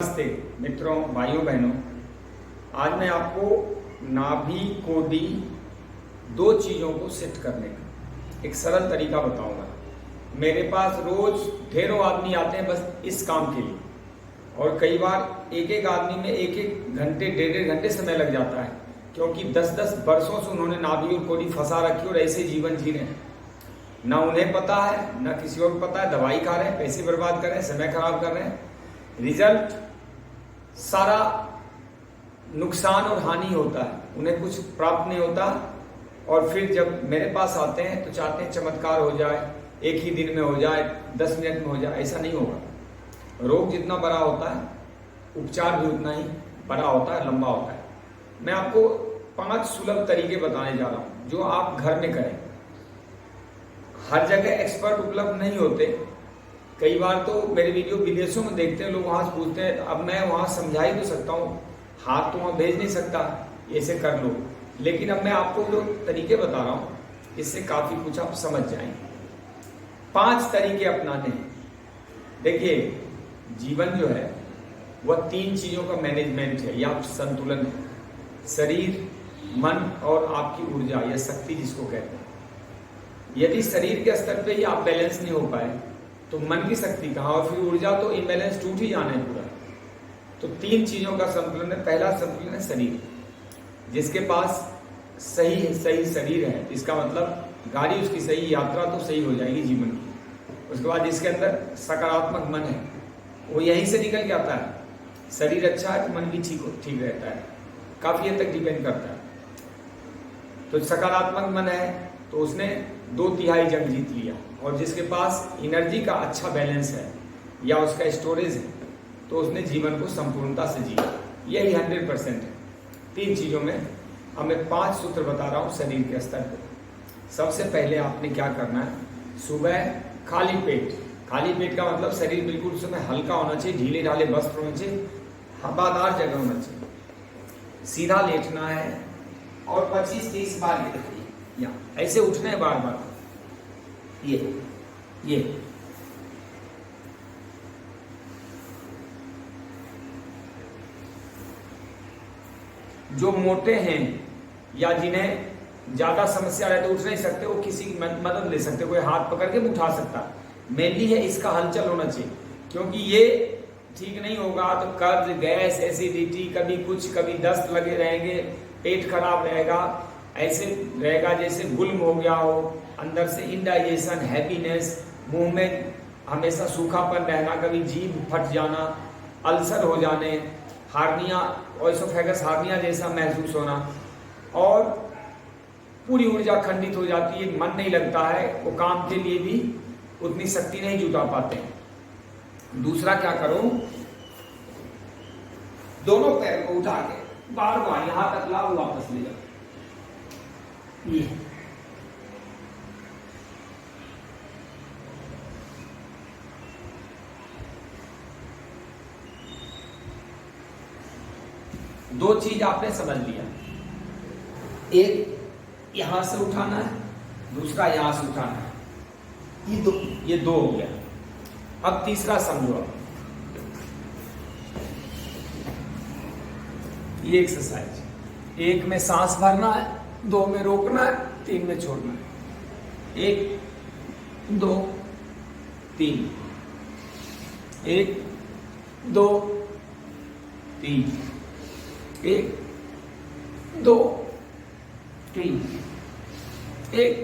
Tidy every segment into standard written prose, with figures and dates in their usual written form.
नमस्ते मित्रों, भाइयों बहनों। आज मैं आपको नाभि कोडी दो चीज़ों को सेट करने का एक सरल तरीका बताऊंगा। मेरे पास रोज ढेरों आदमी आते हैं बस इस काम के लिए, और कई बार एक एक आदमी में एक एक घंटे डेढ़ घंटे समय लग जाता है, क्योंकि 10-10 वर्षों से उन्होंने नाभि और कोडी फंसा रखी और ऐसे जीवन जी रहे हैं। ना उन्हें पता है ना किसी और को पता है, दवाई खा रहे हैं, पैसे बर्बाद कर रहे हैं, समय खराब कर रहे हैं, रिजल्ट सारा नुकसान और हानि होता है, उन्हें कुछ प्राप्त नहीं होता। और फिर जब मेरे पास आते हैं तो चाहते हैं चमत्कार हो जाए, एक ही दिन में हो जाए, 10 मिनट में हो जाए। ऐसा नहीं होगा। रोग जितना बड़ा होता है, उपचार भी उतना ही बड़ा होता है, लंबा होता है। मैं आपको 5 सुलभ तरीके बताने जा रहा हूं जो आप घर में करें। हर जगह एक्सपर्ट उपलब्ध नहीं होते। कई बार तो मेरे वीडियो विदेशों में देखते हैं लोग, वहां से पूछते हैं, अब मैं वहां समझा ही तो सकता हूँ, हाथ तो वहां भेज नहीं सकता, ऐसे कर लो। लेकिन अब मैं आपको जो तरीके बता रहा हूँ इससे काफी कुछ आप समझ जाएंगे। 5 तरीके अपनाने हैं। देखिए, जीवन जो है वह 3 चीजों का मैनेजमेंट है या संतुलन है। शरीर, मन और आपकी ऊर्जा या शक्ति जिसको कहते हैं। यदि शरीर के स्तर पे ही आप बैलेंस नहीं हो पाए तो मन की शक्ति कहाँ, और फिर ऊर्जा तो इम्बैलेंस टूट ही जाना है पूरा। तो 3 चीजों का संतुलन है। पहला संतुलन है शरीर। जिसके पास सही शरीर है, इसका मतलब गाड़ी उसकी सही, यात्रा तो सही हो जाएगी जीवन की। उसके बाद जिसके अंदर सकारात्मक मन है, वो यहीं से निकल के आता है। शरीर अच्छा है तो मन भी ठीक रहता है, काफी हद तक डिपेंड करता है। तो सकारात्मक मन है तो उसने 2/3 जंग जीत लिया। और जिसके पास एनर्जी का अच्छा बैलेंस है या उसका स्टोरेज है तो उसने जीवन को संपूर्णता से जिया। यही 100% है 3 चीजों में। अब मैं 5 सूत्र बता रहा हूं शरीर के स्तर पर। सबसे पहले आपने क्या करना है, सुबह खाली पेट का मतलब शरीर बिल्कुल उस समय हल्का होना चाहिए, ढीले ढाले वस्त्र होने चाहिए, हवादार जगह होना चाहिए, सीधा लेटना है और 25-30 बार या ऐसे उठना है बार बार। ये जो मोटे हैं या जिन्हें ज्यादा समस्या है तो उठ नहीं सकते, वो किसी की मदद ले सकते, कोई हाथ पकड़ के उठा सकता। मेनली है इसका हलचल होना चाहिए, क्योंकि ये ठीक नहीं होगा तो कब्ज, गैस, एसिडिटी, कभी कुछ, कभी दस्त लगे रहेंगे, पेट खराब रहेगा, ऐसे रहेगा जैसे गुल्म हो गया हो, अंदर से इंडाइजेशन, हैप्पीनेस, मुंह में हमेशा सूखापन रहना, कभी जीभ फट जाना, अल्सर हो जाने, हार्निया, ओएसोफेगस हार्निया जैसा महसूस होना, और पूरी ऊर्जा खंडित हो जाती है, मन नहीं लगता है, वो काम के लिए भी उतनी शक्ति नहीं जुटा पाते हैं। दूसरा क्या करो, दोनों पैर को उठा के बार बार यहां तक लाओ, वापस ले जाओ। ये 2 चीज आपने समझ लिया। एक यहां से उठाना है, दूसरा यहां से उठाना है। ये दो हो गया। अब तीसरा समझो। ये एक्सरसाइज, 1 में सांस भरना है, 2 में रोकना है, 3 में छोड़ना है। 1 2 3, 1 2 3, 1 2 3, 1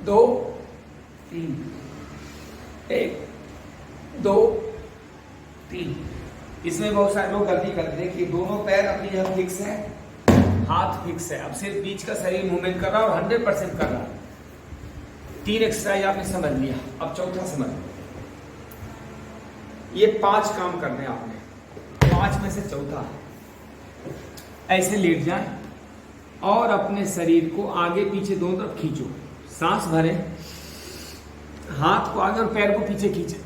2 3, 1 2 3। इसमें बहुत सारे लोग गलती करते हैं कि दोनों पैर अपनी जगह फिक्स है, हाथ फिक्स है, अब सिर्फ बीच का शरीर मूवमेंट कर रहा है और 100% कर रहा है। 3 एक्सरसाइज आपने समझ लिया। अब चौथा समझ, ये 5 काम करने आपने, 5 में से चौथा ऐसे लेट जाए और अपने शरीर को आगे पीछे दोनों तरफ खींचो। सांस भरे, हाथ को आगे और पैर को पीछे खींचे।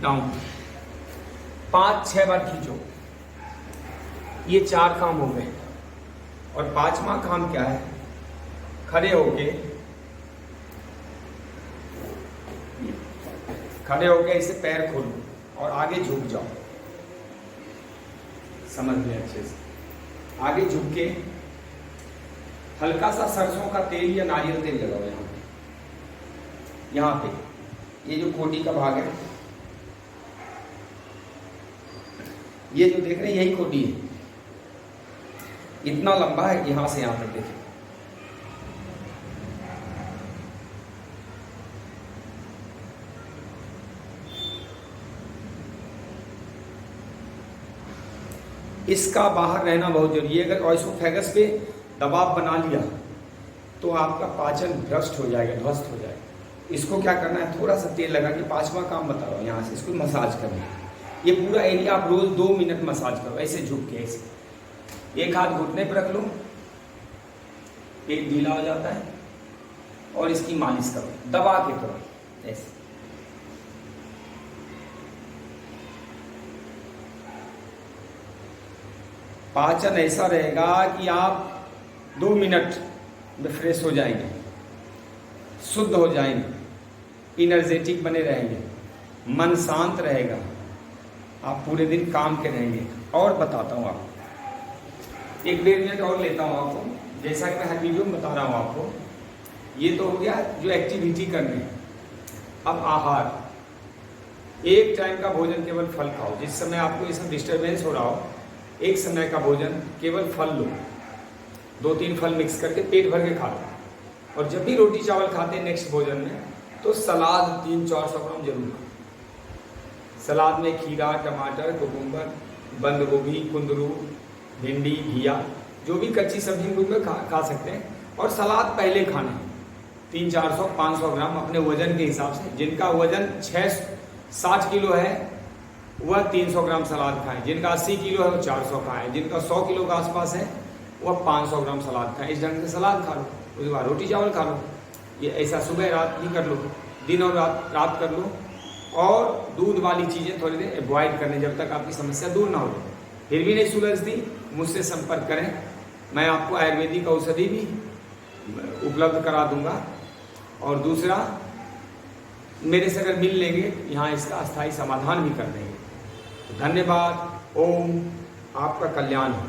डाउन 5-6 बार खींचो। ये 4 काम हो गए। और 5वां काम क्या है, खड़े होके इसे पैर खोलो और आगे झुक जाओ। समझ लें अच्छे से, आगे झुक के हल्का सा सरसों का तेल या नारियल तेल लगाओ यहाँ पे, ये जो कोटी का भाग है, ये जो देख रहे हैं यही कोटी है, इतना लंबा है यहां से यहां तक। देखिए इसका बाहर रहना बहुत जरूरी है। अगर ऑइसोफेगस पे दबाव बना लिया तो आपका पाचन भ्रष्ट हो जाएगा, ध्वस्त हो जाएगा। इसको क्या करना है, थोड़ा सा तेल लगा के 5वां काम बता रहा हूँ, यहाँ से इसको मसाज करना है। ये पूरा एरिया आप रोज 2 मिनट मसाज करो, ऐसे झुक के, ऐसे। एक हाथ घुटने पर रख लो, पेट ढीला हो जाता है, और इसकी मालिश करो दबा के करो ऐसे। पाचन ऐसा रहेगा कि आप 2 मिनट में फ्रेश हो जाएंगे, शुद्ध हो जाएंगे, इनर्जेटिक बने रहेंगे, मन शांत रहेगा, आप पूरे दिन काम के रहेंगे। और बताता हूँ आपको, 1-1.5 मिनट और लेता हूँ आपको, जैसा कि मैं हर वीडियो में बता रहा हूँ आपको। ये तो हो गया जो एक्टिविटी करनी। अब आहार, एक टाइम का भोजन केवल फल खाओ। जिस समय आपको ये सब डिस्टर्बेंस हो रहा हो, एक समय का भोजन केवल फल लो, 2-3 फल मिक्स करके पेट भर के खा लो। और जब भी रोटी चावल खाते हैं नेक्स्ट भोजन में, तो सलाद 300-400 ग्राम जरूर खाओ। सलाद में खीरा, टमाटर, कुकुम्बर, बंद गोभी, कुंदरू, भिंडी, घिया, जो भी कच्ची सब्जी रूप में खा सकते हैं। और सलाद पहले खाना है 300-400-500 ग्राम अपने वजन के हिसाब से। जिनका वजन 60 किलो है वह 300 ग्राम सलाद खाएं, जिनका 80 किलो है वो 400 खाएं, जिनका 100 किलो के आसपास है वह 500 ग्राम सलाद खाएं। इस ढंग से सलाद खा लो, उसके बाद रोटी चावल खा लो। ये ऐसा सुबह रात भी कर लो, दिन और रात कर लो। और दूध वाली चीज़ें थोड़ी देर अवॉइड करने, जब तक आपकी समस्या दूर ना हो। फिर भी नहीं सुलझती, मुझसे संपर्क करें, मैं आपको आयुर्वेदिक औषधि भी उपलब्ध करा दूंगा। और दूसरा, मेरे से अगर मिल लेंगे, यहाँ इसका अस्थायी समाधान भी कर देंगे। धन्यवाद। ओम, आपका कल्याण हो।